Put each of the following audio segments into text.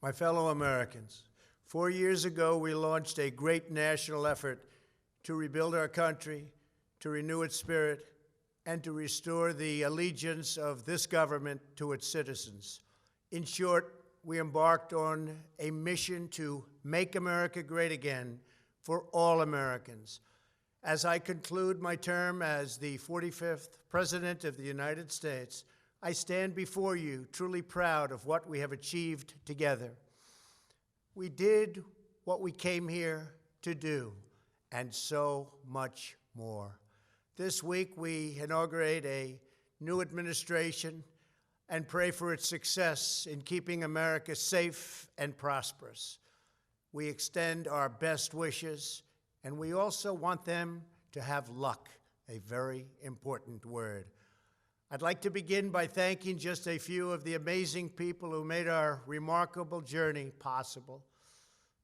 My fellow Americans, 4 years ago, we launched a great national effort to rebuild our country, to renew its spirit, and to restore the allegiance of this government to its citizens. In short, we embarked on a mission to make America great again for all Americans. As I conclude my term as the 45th President of the United States, I stand before you truly proud of what we have achieved together. We did what we came here to do, and so much more. This week, we inaugurate a new administration and pray for its success in keeping America safe and prosperous. We extend our best wishes, and we also want them to have luck, a very important word. I'd like to begin by thanking just a few of the amazing people who made our remarkable journey possible.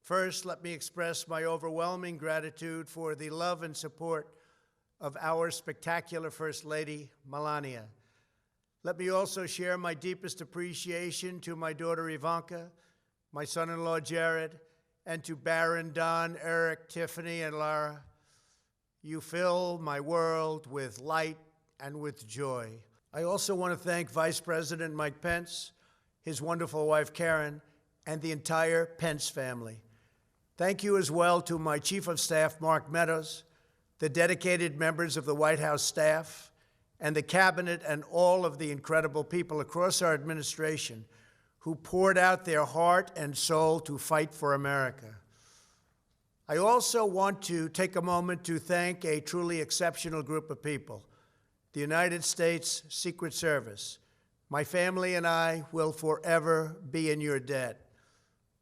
First, let me express my overwhelming gratitude for the love and support of our spectacular First Lady, Melania. Let me also share my deepest appreciation to my daughter Ivanka, my son-in-law Jared, and to Barron, Don, Eric, Tiffany, and Lara. You fill my world with light and with joy. I also want to thank Vice President Mike Pence, his wonderful wife Karen, and the entire Pence family. Thank you as well to my Chief of Staff, Mark Meadows, the dedicated members of the White House staff, and the Cabinet, and all of the incredible people across our administration who poured out their heart and soul to fight for America. I also want to take a moment to thank a truly exceptional group of people, the United States Secret Service. My family and I will forever be in your debt.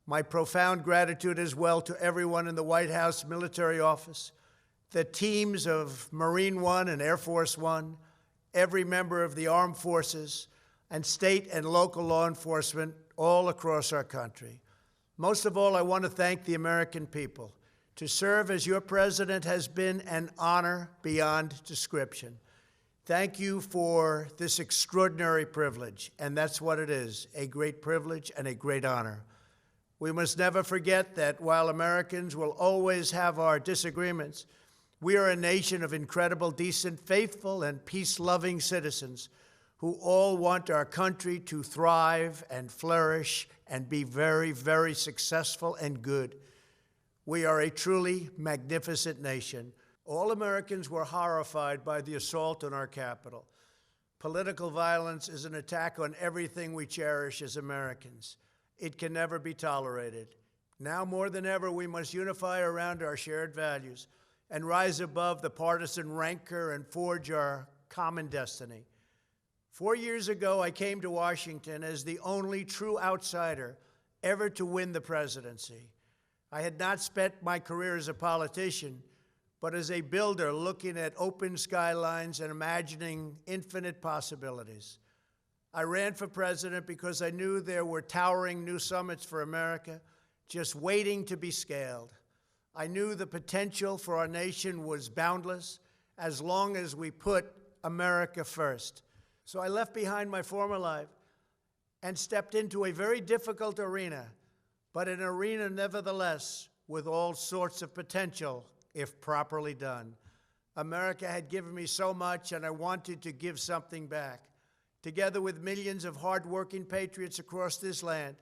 My profound gratitude as well to everyone in the White House Military Office, the teams of Marine One and Air Force One, every member of the armed forces, and state and local law enforcement all across our country. Most of all, I want to thank the American people. To serve as your president has been an honor beyond description. Thank you for this extraordinary privilege, and that's what it is, a great privilege and a great honor. We must never forget that while Americans will always have our disagreements, we are a nation of incredible, decent, faithful, and peace-loving citizens who all want our country to thrive and flourish and be very, very successful and good. We are a truly magnificent nation. All Americans were horrified by the assault on our Capitol. Political violence is an attack on everything we cherish as Americans. It can never be tolerated. Now more than ever, we must unify around our shared values and rise above the partisan rancor and forge our common destiny. 4 years ago, I came to Washington as the only true outsider ever to win the presidency. I had not spent my career as a politician, but as a builder looking at open skylines and imagining infinite possibilities. I ran for president because I knew there were towering new summits for America just waiting to be scaled. I knew the potential for our nation was boundless as long as we put America first. So I left behind my former life and stepped into a very difficult arena, but an arena nevertheless with all sorts of potential if properly done. America had given me so much, and I wanted to give something back. Together with millions of hardworking patriots across this land,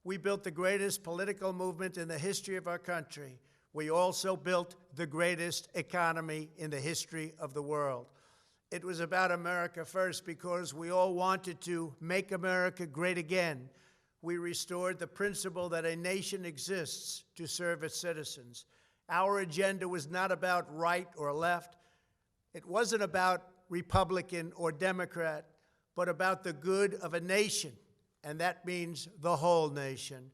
we built the greatest political movement in the history of our country. We also built the greatest economy in the history of the world. It was about America first because we all wanted to make America great again. We restored the principle that a nation exists to serve its citizens. Our agenda was not about right or left. It wasn't about Republican or Democrat, but about the good of a nation, and that means the whole nation.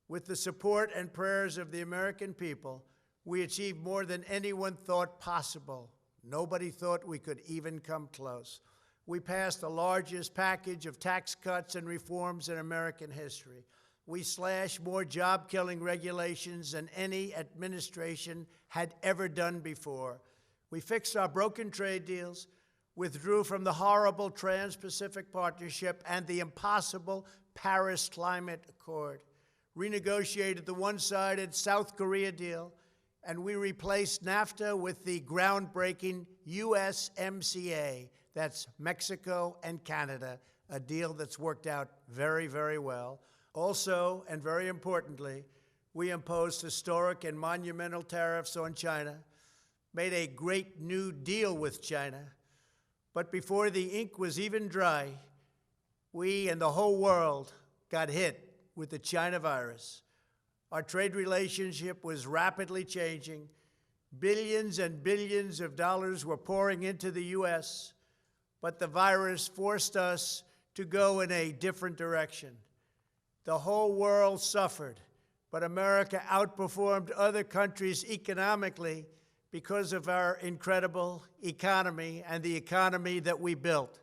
With the support and prayers of the American people, we achieved more than anyone thought possible. Nobody thought we could even come close. We passed the largest package of tax cuts and reforms in American history. We slashed more job-killing regulations than any administration had ever done before. We fixed our broken trade deals, withdrew from the horrible Trans-Pacific Partnership and the impossible Paris Climate Accord, renegotiated the one-sided South Korea deal, and we replaced NAFTA with the groundbreaking USMCA. That's Mexico and Canada, a deal that's worked out very, very well. Also, and very importantly, we imposed historic and monumental tariffs on China, made a great new deal with China. But before the ink was even dry, we and the whole world got hit with the China virus. Our trade relationship was rapidly changing. Billions and billions of dollars were pouring into the U.S., but the virus forced us to go in a different direction. The whole world suffered, but America outperformed other countries economically because of our incredible economy and the economy that we built.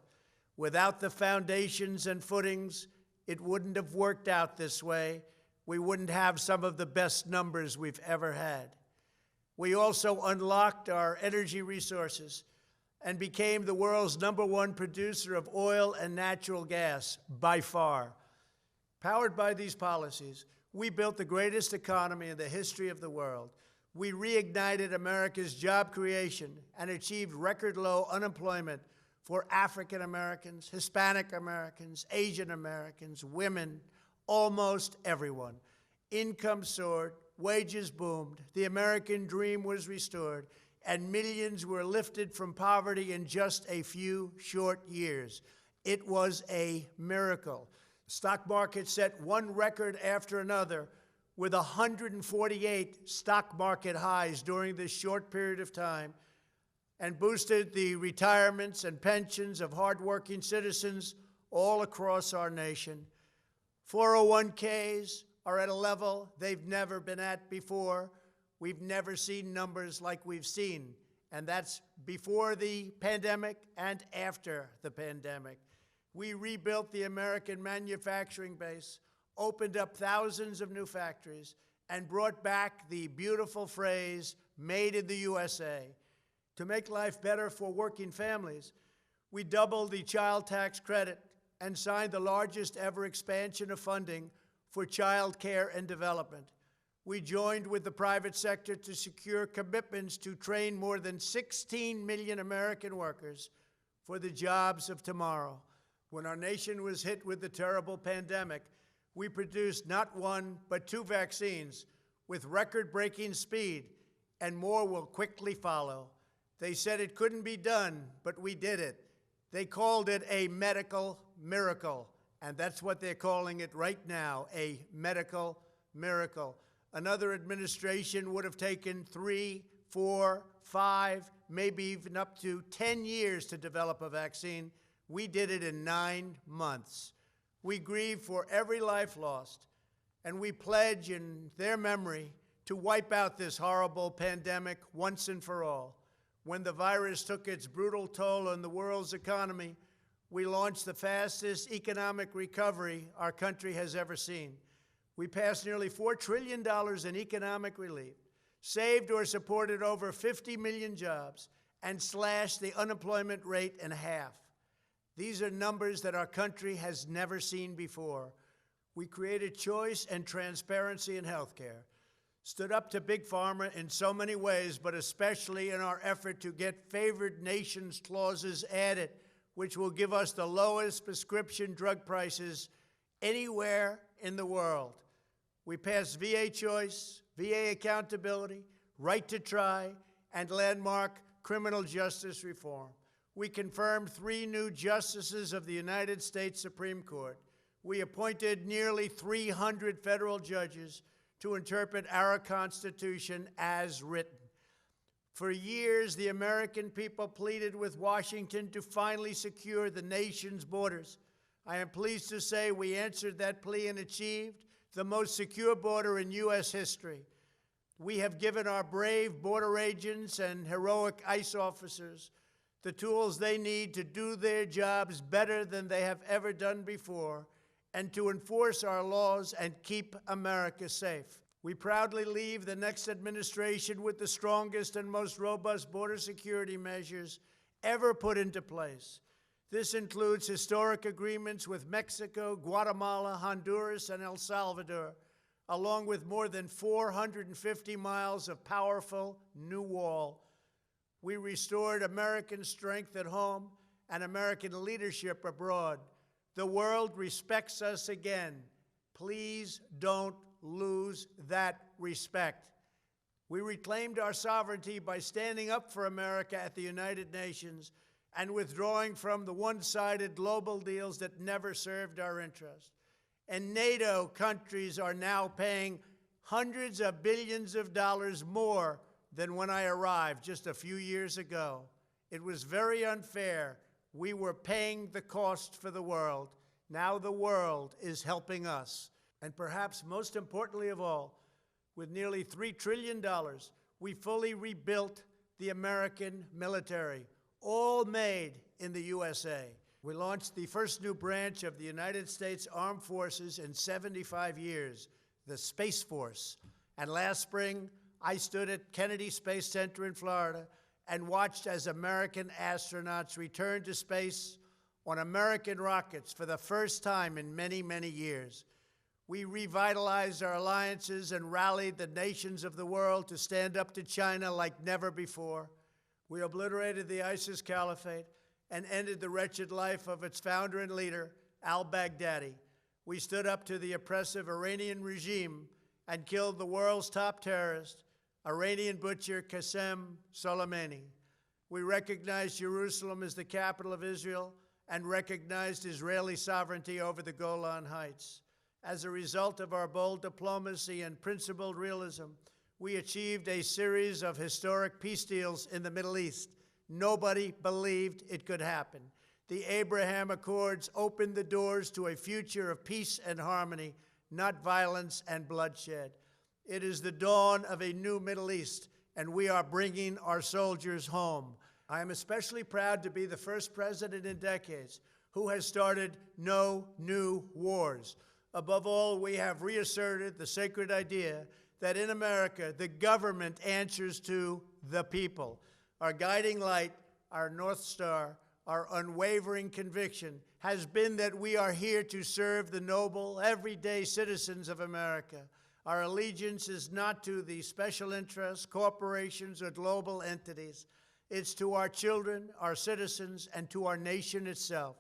Without the foundations and footings, it wouldn't have worked out this way. We wouldn't have some of the best numbers we've ever had. We also unlocked our energy resources and became the world's #1 producer of oil and natural gas, by far. Powered by these policies, we built the greatest economy in the history of the world. We reignited America's job creation and achieved record low unemployment for African Americans, Hispanic Americans, Asian Americans, women, almost everyone. Income soared, wages boomed, the American dream was restored, and millions were lifted from poverty in just a few short years. It was a miracle. The stock market set one record after another, with 148 stock market highs during this short period of time, and boosted the retirements and pensions of hardworking citizens all across our nation. 401ks are at a level they've never been at before. We've never seen numbers like we've seen, and that's before the pandemic and after the pandemic. We rebuilt the American manufacturing base, opened up thousands of new factories, and brought back the beautiful phrase, "Made in the USA." To make life better for working families, we doubled the child tax credit and signed the largest ever expansion of funding for child care and development. We joined with the private sector to secure commitments to train more than 16 million American workers for the jobs of tomorrow. When our nation was hit with the terrible pandemic, we produced not one, but 2 vaccines with record-breaking speed, and more will quickly follow. They said it couldn't be done, but we did it. They called it a medical miracle, and that's what they're calling it right now, a medical miracle. Another administration would have taken 3, 4, 5, maybe even up to 10 years to develop a vaccine. We did it in 9 months. We grieve for every life lost, and we pledge in their memory to wipe out this horrible pandemic once and for all. When the virus took its brutal toll on the world's economy, we launched the fastest economic recovery our country has ever seen. We passed nearly $4 trillion in economic relief, saved or supported over 50 million jobs, and slashed the unemployment rate in half. These are numbers that our country has never seen before. We created choice and transparency in health care, stood up to Big Pharma in so many ways, but especially in our effort to get favored nations clauses added, which will give us the lowest prescription drug prices anywhere in the world. We passed VA choice, VA accountability, right to try, and landmark criminal justice reform. We confirmed 3 new justices of the United States Supreme Court. We appointed nearly 300 federal judges to interpret our Constitution as written. For years, the American people pleaded with Washington to finally secure the nation's borders. I am pleased to say we answered that plea and achieved the most secure border in U.S. history. We have given our brave border agents and heroic ICE officers the tools they need to do their jobs better than they have ever done before, and to enforce our laws and keep America safe. We proudly leave the next administration with the strongest and most robust border security measures ever put into place. This includes historic agreements with Mexico, Guatemala, Honduras, and El Salvador, along with more than 450 miles of powerful new wall. We restored American strength at home and American leadership abroad. The world respects us again. Please don't lose that respect. We reclaimed our sovereignty by standing up for America at the United Nations and withdrawing from the one-sided global deals that never served our interest. And NATO countries are now paying hundreds of billions of dollars more than when I arrived just a few years ago. It was very unfair. We were paying the cost for the world. Now the world is helping us. And perhaps most importantly of all, with nearly $3 trillion, we fully rebuilt the American military, all made in the USA. We launched the first new branch of the United States Armed Forces in 75 years, the Space Force. And last spring, I stood at Kennedy Space Center in Florida and watched as American astronauts returned to space on American rockets for the first time in many, many years. We revitalized our alliances and rallied the nations of the world to stand up to China like never before. We obliterated the ISIS caliphate and ended the wretched life of its founder and leader, al-Baghdadi. We stood up to the oppressive Iranian regime and killed the world's top terrorist, Iranian butcher Qasem Soleimani. We recognized Jerusalem as the capital of Israel and recognized Israeli sovereignty over the Golan Heights. As a result of our bold diplomacy and principled realism, we achieved a series of historic peace deals in the Middle East. Nobody believed it could happen. The Abraham Accords opened the doors to a future of peace and harmony, not violence and bloodshed. It is the dawn of a new Middle East, and we are bringing our soldiers home. I am especially proud to be the first president in decades who has started no new wars. Above all, we have reasserted the sacred idea that in America, the government answers to the people. Our guiding light, our North Star, our unwavering conviction has been that we are here to serve the noble, everyday citizens of America. Our allegiance is not to the special interests, corporations, or global entities. It's to our children, our citizens, and to our nation itself.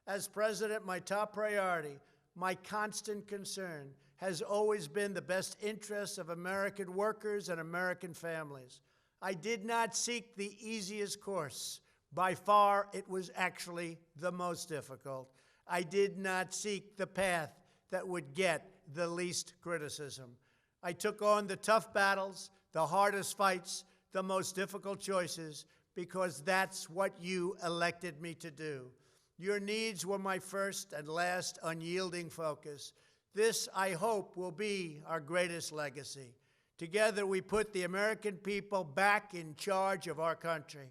As president, my top priority, my constant concern, has always been the best interests of American workers and American families. I did not seek the easiest course. By far, it was actually the most difficult. I did not seek the path that would get the least criticism. I took on the tough battles, the hardest fights, the most difficult choices, because that's what you elected me to do. Your needs were my first and last unyielding focus. This, I hope, will be our greatest legacy. Together, we put the American people back in charge of our country.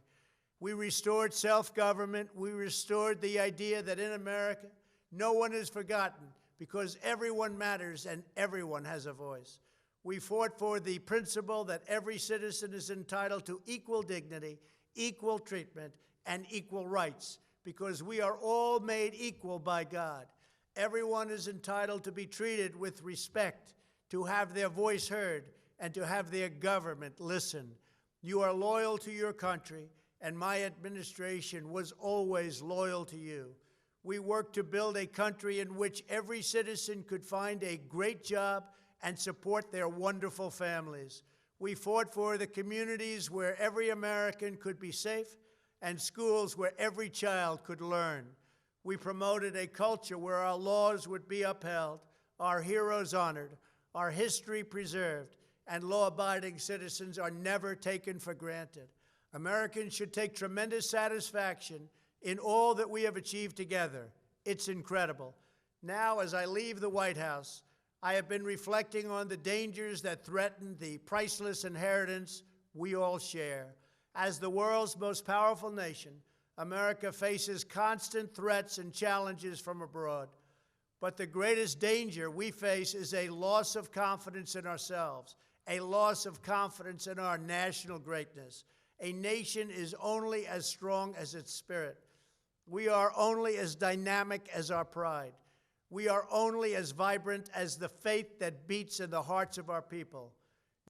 We restored self-government. We restored the idea that in America, no one is forgotten because everyone matters and everyone has a voice. We fought for the principle that every citizen is entitled to equal dignity, equal treatment, and equal rights, because we are all made equal by God. Everyone is entitled to be treated with respect, to have their voice heard, and to have their government listen. You are loyal to your country, and my administration was always loyal to you. We worked to build a country in which every citizen could find a great job and support their wonderful families. We fought for the communities where every American could be safe and schools where every child could learn. We promoted a culture where our laws would be upheld, our heroes honored, our history preserved, and law-abiding citizens are never taken for granted. Americans should take tremendous satisfaction in all that we have achieved together. It's incredible. Now, as I leave the White House, I have been reflecting on the dangers that threaten the priceless inheritance we all share. As the world's most powerful nation, America faces constant threats and challenges from abroad. But the greatest danger we face is a loss of confidence in ourselves, a loss of confidence in our national greatness. A nation is only as strong as its spirit. We are only as dynamic as our pride. We are only as vibrant as the faith that beats in the hearts of our people.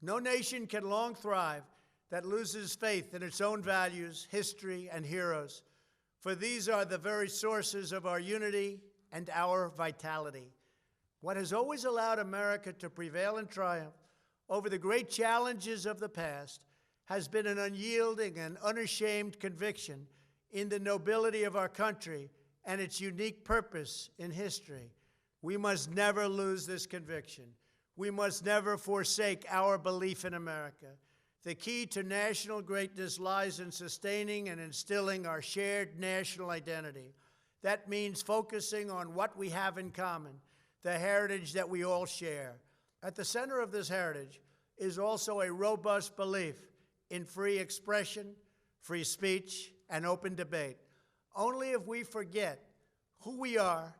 No nation can long thrive that loses faith in its own values, history, and heroes, for these are the very sources of our unity and our vitality. What has always allowed America to prevail and triumph over the great challenges of the past has been an unyielding and unashamed conviction in the nobility of our country and its unique purpose in history. We must never lose this conviction. We must never forsake our belief in America. The key to national greatness lies in sustaining and instilling our shared national identity. That means focusing on what we have in common, the heritage that we all share. At the center of this heritage is also a robust belief in free expression, free speech, and open debate. Only if we forget who we are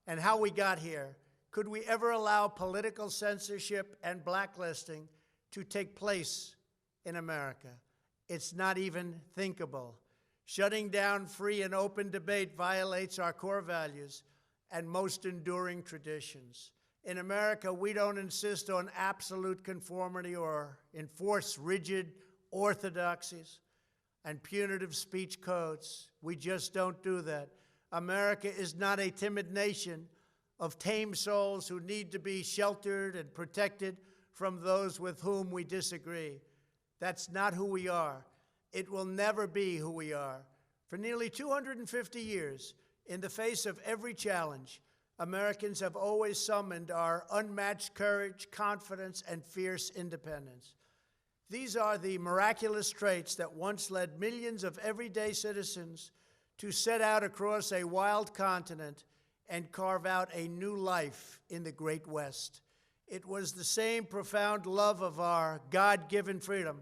and how we got here could we ever allow political censorship and blacklisting to take place in America. It's not even thinkable. Shutting down free and open debate violates our core values and most enduring traditions. In America, we don't insist on absolute conformity or enforce rigid orthodoxies and punitive speech codes. We just don't do that. America is not a timid nation of tame souls who need to be sheltered and protected from those with whom we disagree. That's not who we are. It will never be who we are. For nearly 250 years, in the face of every challenge, Americans have always summoned our unmatched courage, confidence, and fierce independence. These are the miraculous traits that once led millions of everyday citizens to set out across a wild continent and carve out a new life in the Great West. It was the same profound love of our God-given freedom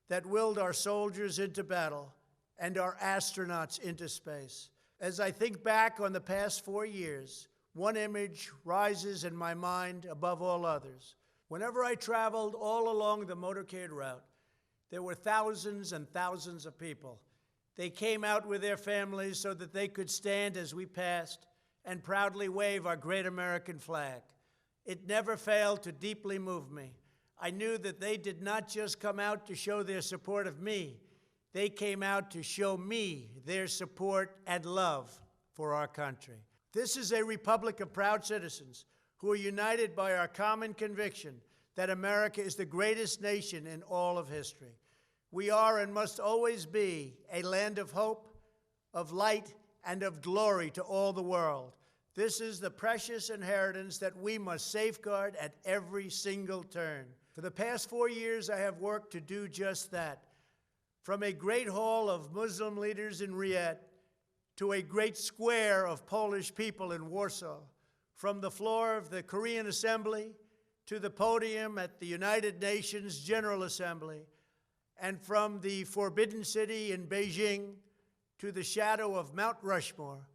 that willed our soldiers into battle and our astronauts into space. As I think back on the past 4 years, one image rises in my mind above all others. Whenever I traveled all along the motorcade route, there were thousands and thousands of people. They came out with their families so that they could stand as we passed and proudly wave our great American flag. It never failed to deeply move me. I knew that they did not just come out to show their support of me. They came out to show me their support and love for our country. This is a republic of proud citizens who are united by our common conviction that America is the greatest nation in all of history. We are and must always be a land of hope, of light, and of glory to all the world. This is the precious inheritance that we must safeguard at every single turn. For the past 4 years, I have worked to do just that. From a great hall of Muslim leaders in Riyadh to a great square of Polish people in Warsaw, from the floor of the Korean Assembly to the podium at the United Nations General Assembly, and from the Forbidden City in Beijing to the shadow of Mount Rushmore,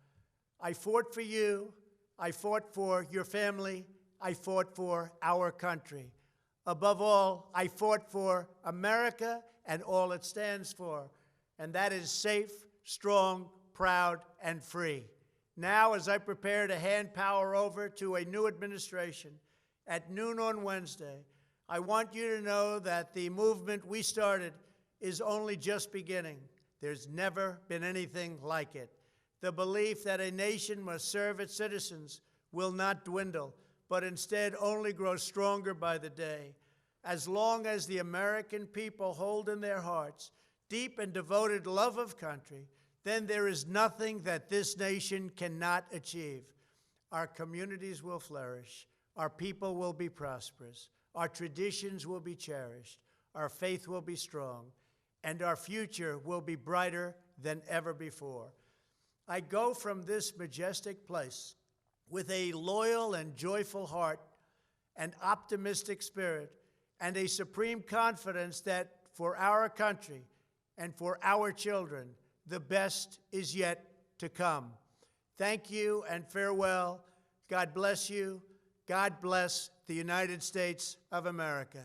I fought for you, I fought for your family, I fought for our country. Above all, I fought for America and all it stands for, and that is safe, strong, proud, and free. Now, as I prepare to hand power over to a new administration at noon on Wednesday, I want you to know that the movement we started is only just beginning. There's never been anything like it. The belief that a nation must serve its citizens will not dwindle, but instead only grow stronger by the day. As long as the American people hold in their hearts deep and devoted love of country, then there is nothing that this nation cannot achieve. Our communities will flourish, our people will be prosperous, our traditions will be cherished, our faith will be strong, and our future will be brighter than ever before. I go from this majestic place with a loyal and joyful heart, an optimistic spirit, and a supreme confidence that for our country and for our children, the best is yet to come. Thank you and farewell. God bless you. God bless the United States of America.